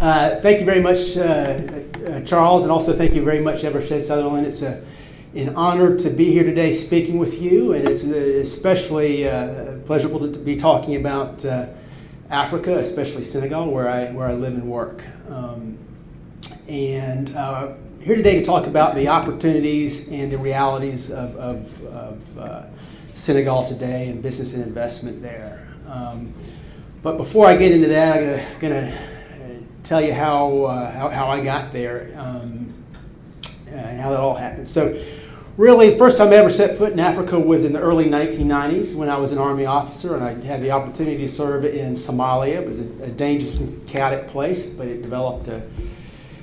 Thank you very much, Charles, and also thank you very much, Evershed Sutherland. It's an honor to be here today speaking with you, and it's especially pleasurable to be talking about Africa, especially Senegal, where I live and work. And here today to talk about the opportunities and the realities of Senegal today and business and investment there. But before I get into that, I'm going to tell you how I got there and how that all happened. So really, the first time I ever set foot in Africa was in the early 1990s when I was an Army officer, and I had the opportunity to serve in Somalia. It was a dangerous and chaotic place, but it developed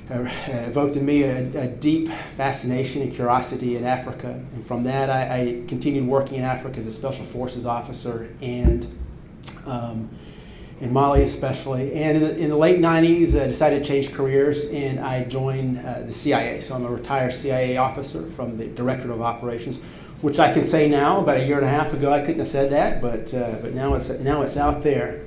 evoked in me a deep fascination and curiosity in Africa. And from that, I continued working in Africa as a Special Forces officer and in Mali especially. And in the late 90s, I decided to change careers, and I joined the CIA. So I'm a retired CIA officer from the Directorate of Operations, which I can say now. About a year and a half ago, I couldn't have said that, but now it's out there.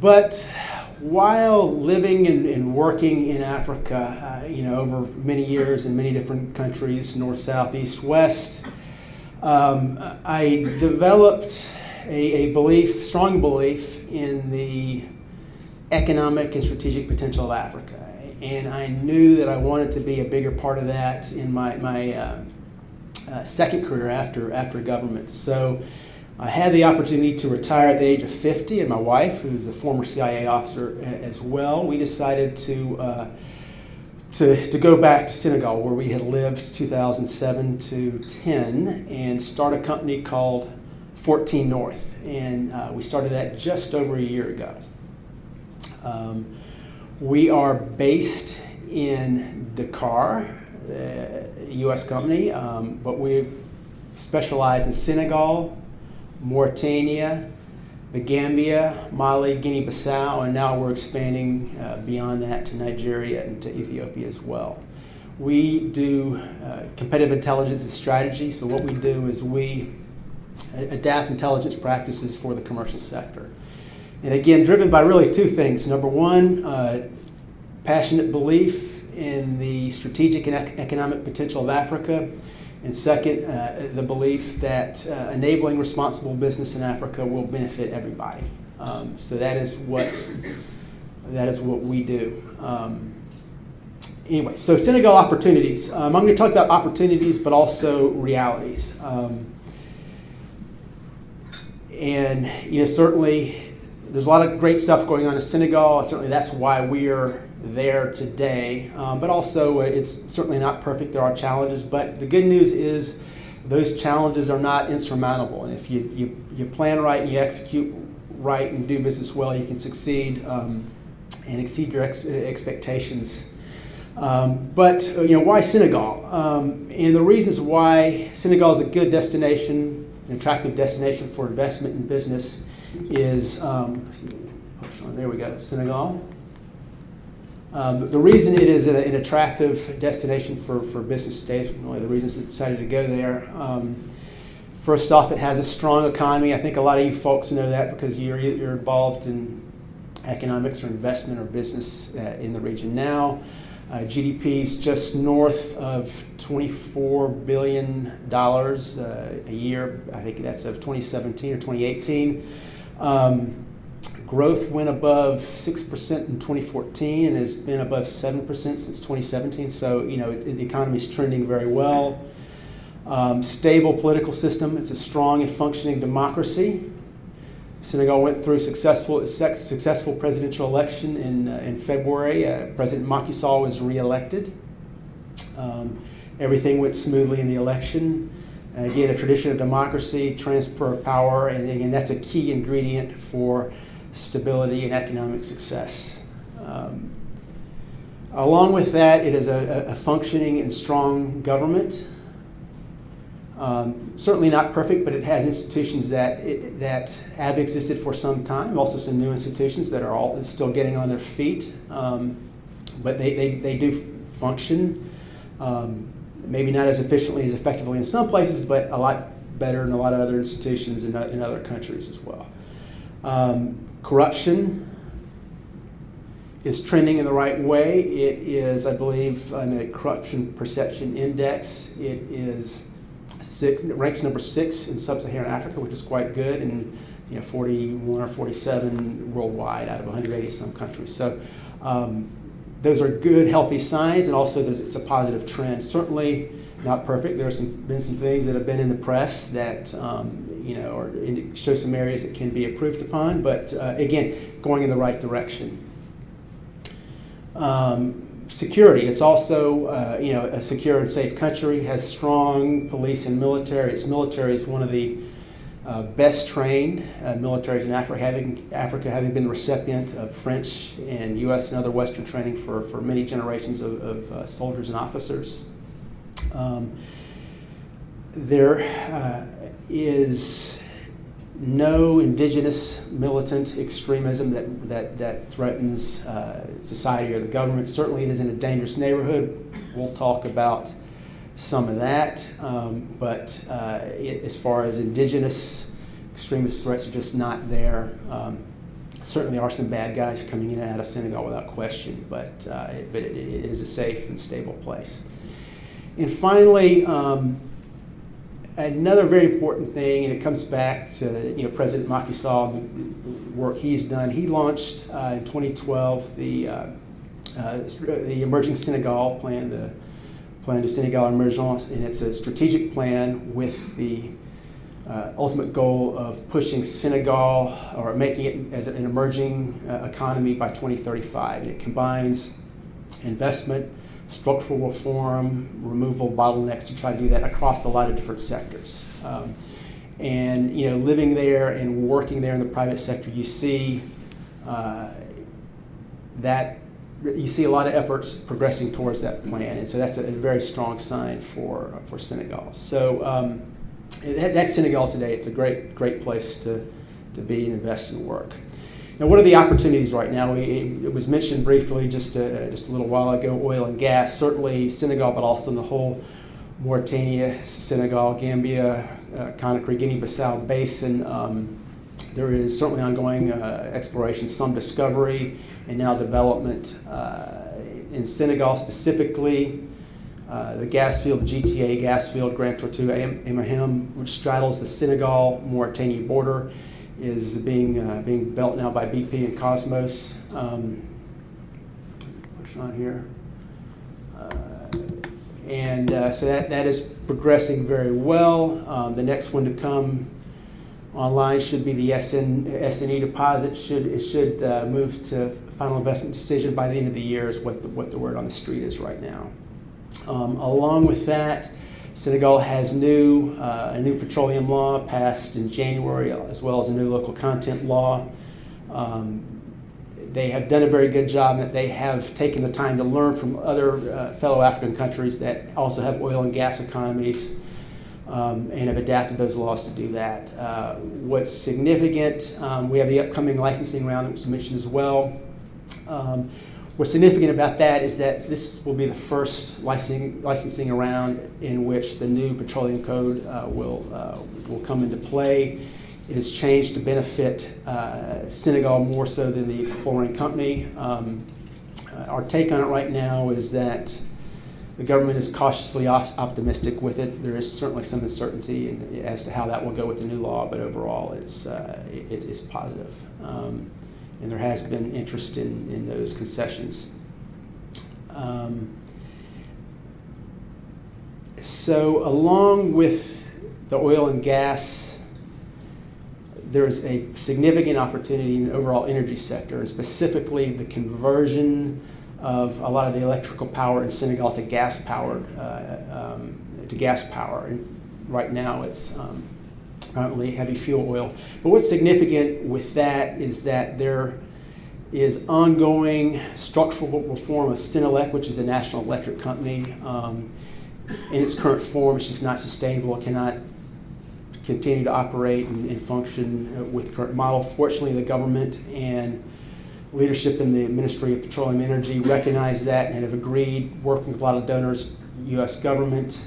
But while living and working in Africa, over many years in many different countries, north, south, east, west, I developed a strong belief in the economic and strategic potential of Africa. And I knew that I wanted to be a bigger part of that in my second career after government. So I had the opportunity to retire at the age of 50, and my wife, who's a former CIA officer as well, we decided to go back to Senegal, where we had lived 2007 to 10, and start a company called 14 North, and we started that just over a year ago. We are based in Dakar, a U.S. company, but we specialize in Senegal, Mauritania, the Gambia, Mali, Guinea Bissau, and now we're expanding beyond that to Nigeria and to Ethiopia as well. We do competitive intelligence and strategy, so what we do is we adapt intelligence practices for the commercial sector. And again, driven by really two things. Number one, passionate belief in the strategic and economic potential of Africa. And second, the belief that enabling responsible business in Africa will benefit everybody. So that is what we do. Anyway, so Senegal opportunities. I'm going to talk about opportunities, but also realities. And certainly there's a lot of great stuff going on in Senegal. Certainly that's why we're there today. But also it's certainly not perfect. There are challenges. But the good news is those challenges are not insurmountable. And if you plan right and you execute right and do business well, you can succeed and exceed your expectations. But why Senegal? And the reasons why Senegal is a good destination, an attractive destination for investment and business is, there we go, Senegal. The reason it is an attractive destination for business today is one of the reasons I decided to go there. First off, it has a strong economy. I think a lot of you folks know that because you're involved in economics or investment or business in the region now. GDP is just north of $24 billion a year. I think that's of 2017 or 2018. Growth went above 6% in 2014 and has been above 7% since 2017. So, the economy is trending very well. Stable political system. It's a strong and functioning democracy. Senegal went through a successful presidential election in February. President Macky Sall was reelected. Everything went smoothly in the election. Again, a tradition of democracy, transfer of power, and again, that's a key ingredient for stability and economic success. Along with that, it is a functioning and strong government. Certainly not perfect, but it has institutions that have existed for some time. Also, some new institutions that are all still getting on their feet, but they do function. Maybe not as efficiently, as effectively in some places, but a lot better than a lot of other institutions in other countries as well. Corruption is trending in the right way. It is, I believe, on the Corruption Perception Index, it ranks number 6 in sub-Saharan Africa, which is quite good, and 41 or 47 worldwide out of 180 some countries. So those are good, healthy signs, and also it's a positive trend. Certainly not perfect. There's been some things that have been in the press that or show some areas that can be improved upon, but again, going in the right direction. Security. It's also a secure and safe country, has strong police and military. Its military is one of the best trained militaries in Africa, having been the recipient of French and U.S. and other Western training for many generations of soldiers and officers. There is no indigenous militant extremism that threatens society or the government. Certainly it is in a dangerous neighborhood. We'll talk about some of that, but as far as indigenous extremist threats are just not there. Certainly there are some bad guys coming in and out of Senegal without question, but it is a safe and stable place. And finally, another very important thing, and it comes back to President Macky Sall and the work he's done. He launched in 2012 the Emerging Senegal plan, the Plan de Senegal Emergence, and it's a strategic plan with the ultimate goal of pushing Senegal or making it as an emerging economy by 2035. And it combines investment, structural reform, removal of bottlenecks to try to do that across a lot of different sectors. And living there and working there in the private sector, you see you see a lot of efforts progressing towards that plan, and so that's a very strong sign for Senegal. So that's Senegal today. It's a great place to be and invest and work. Now, what are the opportunities right now? It was mentioned briefly just a little while ago, oil and gas. Certainly Senegal, but also in the whole Mauritania, Senegal, Gambia, Conakry, Guinea Bissau basin. There is certainly ongoing exploration, some discovery, and now development in Senegal specifically. The gas field, the GTA gas field, Grand Tortue Amahem, which straddles the Senegal-Mauritania border, is being built now by BP and Cosmos. Push on here. So that is progressing very well. The next one to come online should be the SNE deposit. It should move to final investment decision by the end of the year, is what the word on the street is right now. Along with that, Senegal has a new petroleum law passed in January, as well as a new local content law. They have done a very good job in that they have taken the time to learn from other fellow African countries that also have oil and gas economies, and have adapted those laws to do that. What's significant, we have the upcoming licensing round that was mentioned as well. What's significant about that is that this will be the first licensing round in which the new petroleum code will come into play. It has changed to benefit Senegal more so than the exploring company. Our take on it right now is that the government is cautiously optimistic with it. There is certainly some uncertainty as to how that will go with the new law, but overall it's positive. And there has been interest in those concessions. So along with the oil and gas, there's a significant opportunity in the overall energy sector, and specifically the conversion of a lot of the electrical power in Senegal to gas power. And right now it's predominantly heavy fuel oil. But what's significant with that is that there is ongoing structural reform of Senelec, which is a national electric company. In its current form, it's just not sustainable. It cannot continue to operate and function with the current model. Fortunately, the government and leadership in the Ministry of Petroleum and Energy recognize that and have agreed, working with a lot of donors, U.S. government,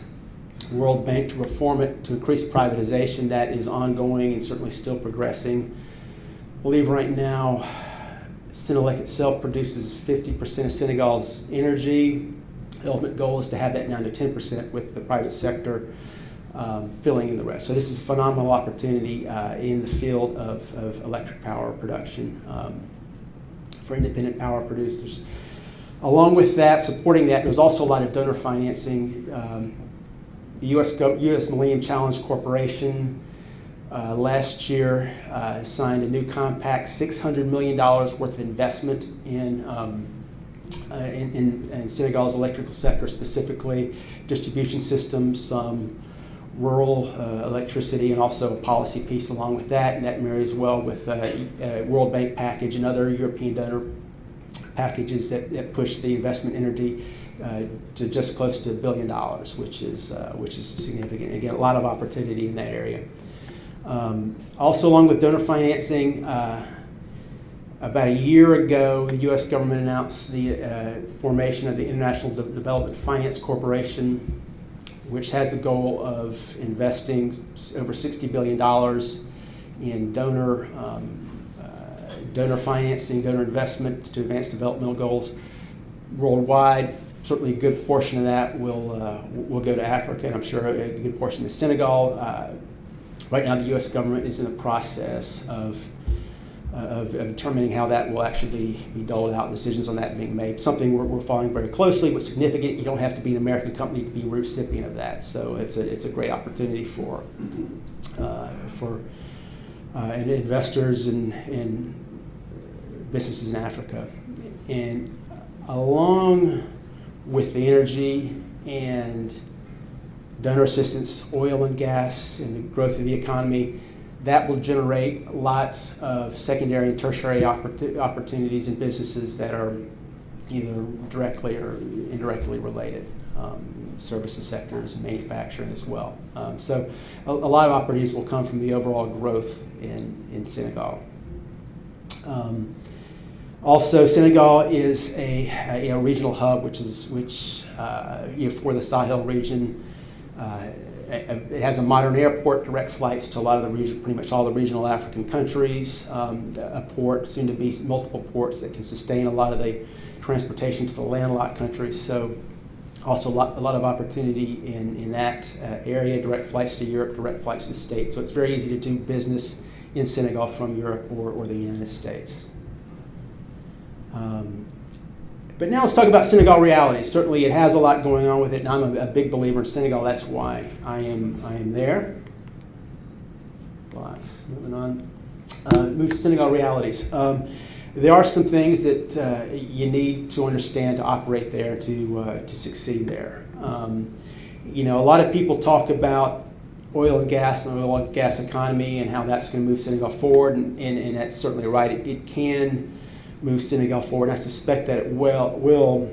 World Bank, to reform it, to increase privatization. That is ongoing and certainly still progressing. I believe right now Senelec itself produces 50% of Senegal's energy. The ultimate goal is to have that down to 10% with the private sector filling in the rest. So this is a phenomenal opportunity in the field of electric power production for independent power producers. Along with that, supporting that, there's also a lot of donor financing. The U.S. Millennium Challenge Corporation last year signed a new compact, $600 million worth of investment in Senegal's electrical sector, specifically distribution systems, some rural electricity, and also a policy piece along with that. And that marries well with World Bank package and other European donor packages that push the investment entity to just close to $1 billion, which is significant. Again, a lot of opportunity in that area. Also, along with donor financing, about a year ago, the U.S. government announced the formation of the International Development Finance Corporation, which has the goal of investing over $60 billion in donor financing, donor investment to advance developmental goals worldwide. Certainly a good portion of that will go to Africa, and I'm sure a good portion to Senegal. Right now, the U.S. government is in the process of determining how that will actually be doled out, decisions on that being made. Something we're following very closely, but significant. You don't have to be an American company to be a recipient of that. So it's a great opportunity for investors and businesses in Africa. And along with the energy and donor assistance, oil and gas, and the growth of the economy, that will generate lots of secondary and tertiary opportunities in businesses that are either directly or indirectly related, services sectors, manufacturing as well. So a lot of opportunities will come from the overall growth in Senegal. Also, Senegal is a regional hub, which for the Sahel region. It has a modern airport, direct flights to a lot of the region, pretty much all the regional African countries. A port, soon to be multiple ports that can sustain a lot of the transportation to the landlocked countries. So, also a lot of opportunity in that area. Direct flights to Europe, direct flights to the States. So it's very easy to do business in Senegal from Europe or the United States. But now let's talk about Senegal realities. Certainly it has a lot going on with it, and I'm a big believer in Senegal. That's why I am there. Moving on. Move to Senegal realities. There are some things that you need to understand to operate there, to succeed there. A lot of people talk about oil and gas and the oil and gas economy and how that's going to move Senegal forward, and that's certainly right. It can move Senegal forward, and I suspect that it will.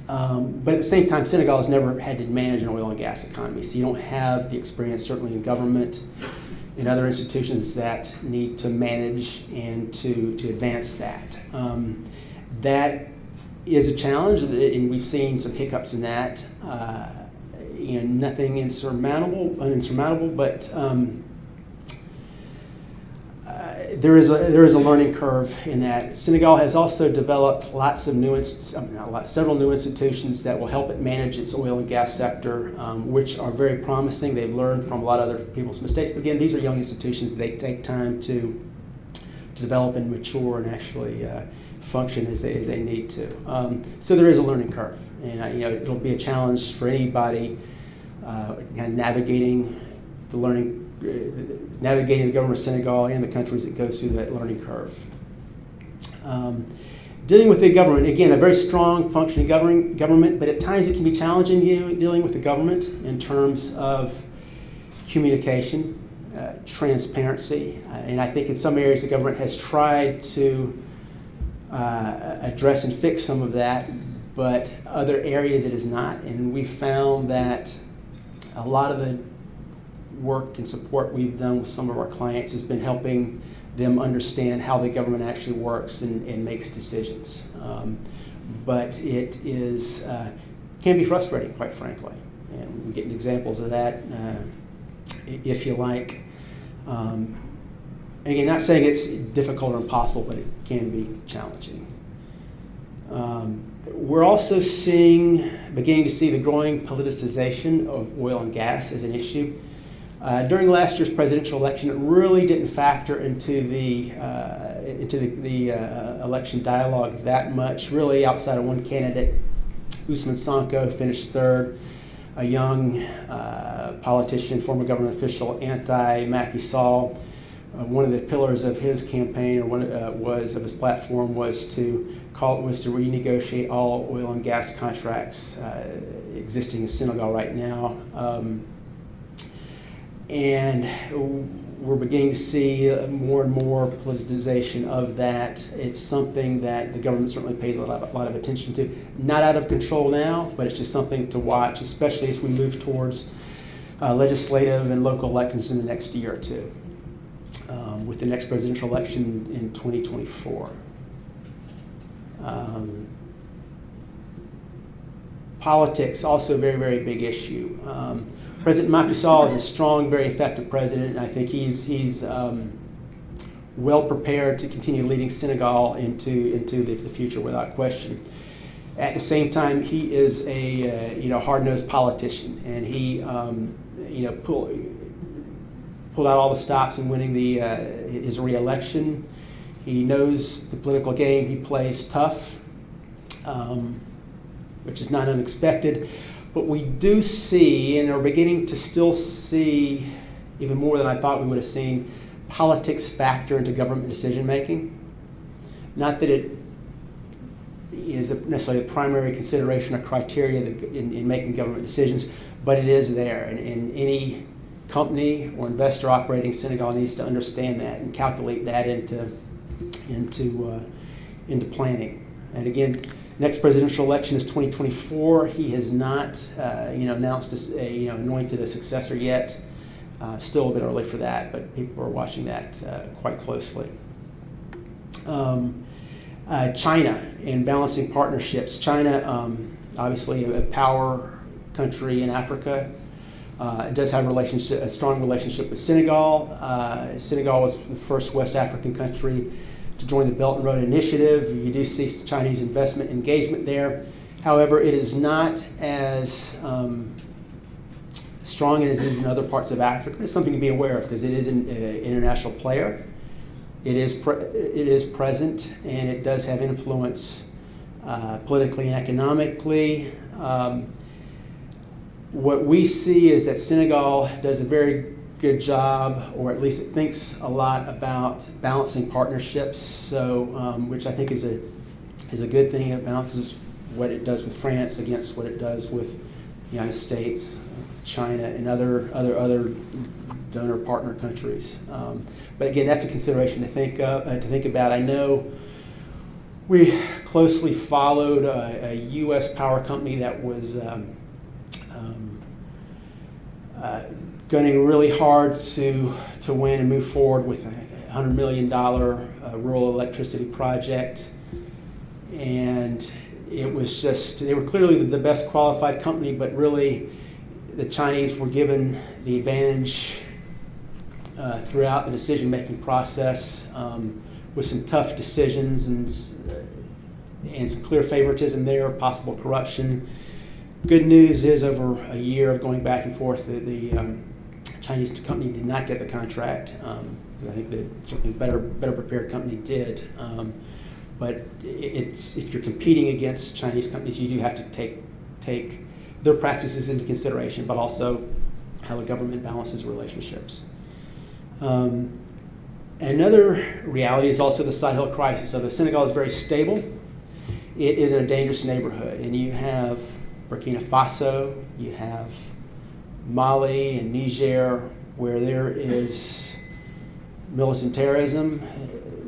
But at the same time, Senegal has never had to manage an oil and gas economy, so you don't have the experience, certainly in government and other institutions that need to manage and to advance that. That is a challenge, and we've seen some hiccups in that. Nothing uninsurmountable, but there is a learning curve in that. Senegal has also developed several new institutions that will help it manage its oil and gas sector, which are very promising. They've learned from a lot of other people's mistakes. But again, these are young institutions. They take time to develop and mature and actually function as they need to. So there is a learning curve, and it'll be a challenge for anybody navigating the government of Senegal and the countries that goes through that learning curve. Dealing with the government, again, a very strong functioning government, but at times it can be challenging dealing with the government in terms of communication, transparency, and I think in some areas the government has tried to address and fix some of that, but other areas it is not, and we found that a lot of the work and support we've done with some of our clients has been helping them understand how the government actually works and makes decisions. But it can be frustrating, quite frankly. And we're getting examples of that, if you like. again, not saying it's difficult or impossible, but it can be challenging. We're also beginning to see the growing politicization of oil and gas as an issue. During last year's presidential election, it really didn't factor into the election dialogue that much, really outside of one candidate. Usman Sonko finished third, a young politician, former government official, Macky Sall. One of the pillars of his campaign, or of his platform, was to renegotiate all oil and gas contracts existing in Senegal right now, and we're beginning to see more and more politicization of that. It's something that the government certainly pays a lot of attention to. Not out of control now, but it's just something to watch, especially as we move towards legislative and local elections in the next year or two. With the next presidential election in 2024. Politics, also a very, very big issue. President Macky Sall is a strong, very effective president, and I think he's well prepared to continue leading Senegal into the future without question. At the same time, he is a hard-nosed politician, and he pulled out all the stops in winning his re-election. He knows the political game. He plays tough, which is not unexpected. But we do see, and are beginning to still see, even more than I thought we would have seen, politics factor into government decision making. Not that it is necessarily the primary consideration or criteria in making government decisions, but it is there. And any company or investor operating in Senegal needs to understand that and calculate that into planning. And again, next presidential election is 2024. He has not, announced, anointed a successor yet. Still a bit early for that, but people are watching that quite closely. China and balancing partnerships. China, obviously a power country in Africa. It does have a strong relationship with Senegal. Senegal was the first West African country to join the Belt and Road Initiative. You do see Chinese investment engagement there. However, it is not as strong as it is in other parts of Africa. It's something to be aware of because it is an international player. It is present, and it does have influence politically and economically. What we see is that Senegal does a very good job, or at least it thinks a lot about balancing partnerships. So, which I think is a good thing. It balances what it does with France against what it does with the United States, China, and other donor partner countries. But again, that's a consideration to think about. I know we closely followed a U.S. power company that was gunning really hard to win and move forward with a $100 million rural electricity project. And it was just, they were clearly the best qualified company, but really the Chinese were given the advantage throughout the decision-making process with some tough decisions and some clear favoritism there, possible corruption. Good news is, over a year of going back and forth, the Chinese company did not get the contract. I think that certainly the better prepared company did. But if you're competing against Chinese companies, you do have to take their practices into consideration, but also how the government balances relationships. Another reality is also the Sahel crisis. So the Senegal is very stable. It is in a dangerous neighborhood, and you have Burkina Faso, you have Mali and Niger, where there is militant terrorism,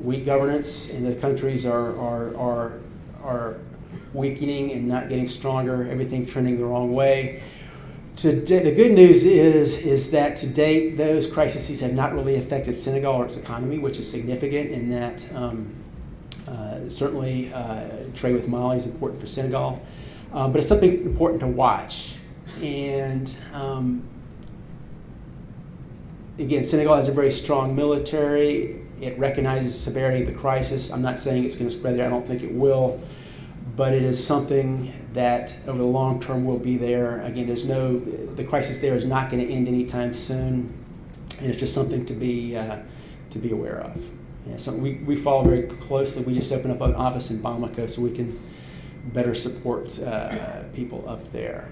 weak governance, and the countries are weakening and not getting stronger, everything trending the wrong way. Today, the good news is that to date, those crises have not really affected Senegal or its economy, which is significant in that certainly trade with Mali is important for Senegal. But it's something important to watch. And again, Senegal has a very strong military. It recognizes the severity of the crisis. I'm not saying it's going to spread there. I don't think it will. But it is something that over the long term will be there. Again, the crisis there is not going to end anytime soon, and it's just something to be aware of. Yeah, so we follow very closely. We just opened up an office in Bamako so we can better support people up there.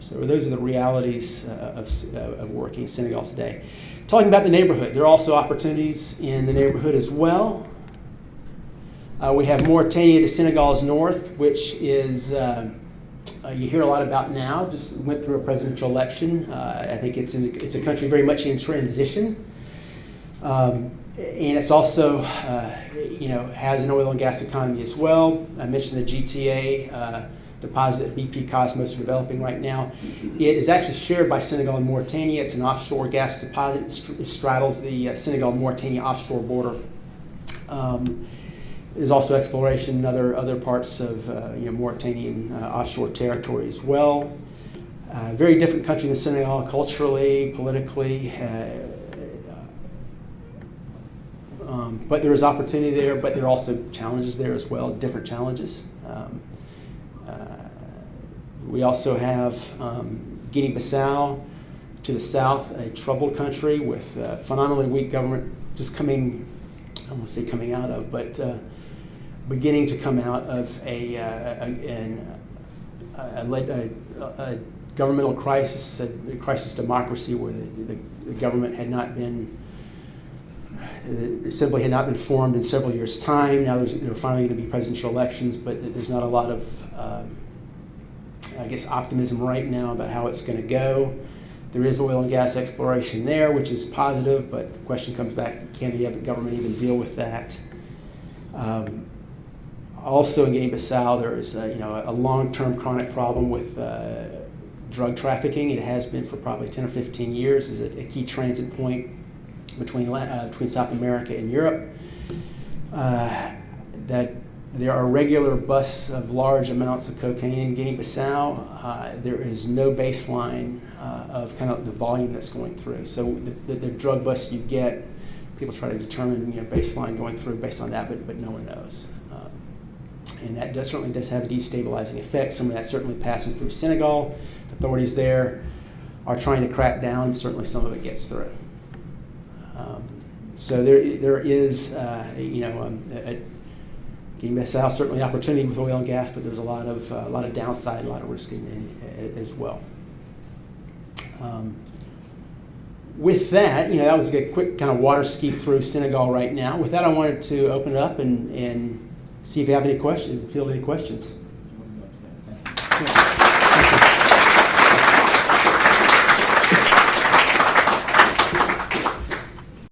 So those are the realities of working in Senegal today. Talking about the neighborhood, there are also opportunities in the neighborhood as well. We have Mauritania to Senegal's north, which is you hear a lot about now. Just went through a presidential election. I think it's a country very much in transition, and it's also has an oil and gas economy as well. I mentioned the GTA deposit that BP Cosmos are developing right now. It is actually shared by Senegal and Mauritania. It's an offshore gas deposit. It straddles the Senegal and Mauritania offshore border. There's also exploration in other parts of Mauritanian offshore territory as well. Very different country than Senegal culturally, politically, but there is opportunity there, but there are also challenges there as well, different challenges. We also have Guinea Bissau to the south, a troubled country with phenomenally weak government just coming, I don't want to say coming out of, but beginning to come out of a governmental crisis, a crisis democracy where the government had not been, simply had not been formed in several years' time. Now there are finally going to be presidential elections, but there's not a lot of, optimism right now about how it's going to go. There is oil and gas exploration there, which is positive, but the question comes back, can the government even deal with that? Also in Guinea-Bissau, there is a long-term chronic problem with drug trafficking. It has been for probably 10 or 15 years. Is a key transit point between South America and Europe. That there are regular busts of large amounts of cocaine in Guinea-Bissau. There is no baseline of kind of the volume that's going through. So the drug busts you get, people try to determine baseline going through based on that, but no one knows. And that certainly does have a destabilizing effect. Some of that certainly passes through Senegal. Authorities there are trying to crack down. Certainly some of it gets through. So there is, Guinea-Bissau certainly opportunity with oil and gas, but there's a lot of downside, a lot of risk as well. With that, that was a quick kind of water ski through Senegal right now. With that, I wanted to open it up and see if you have any questions, field any questions.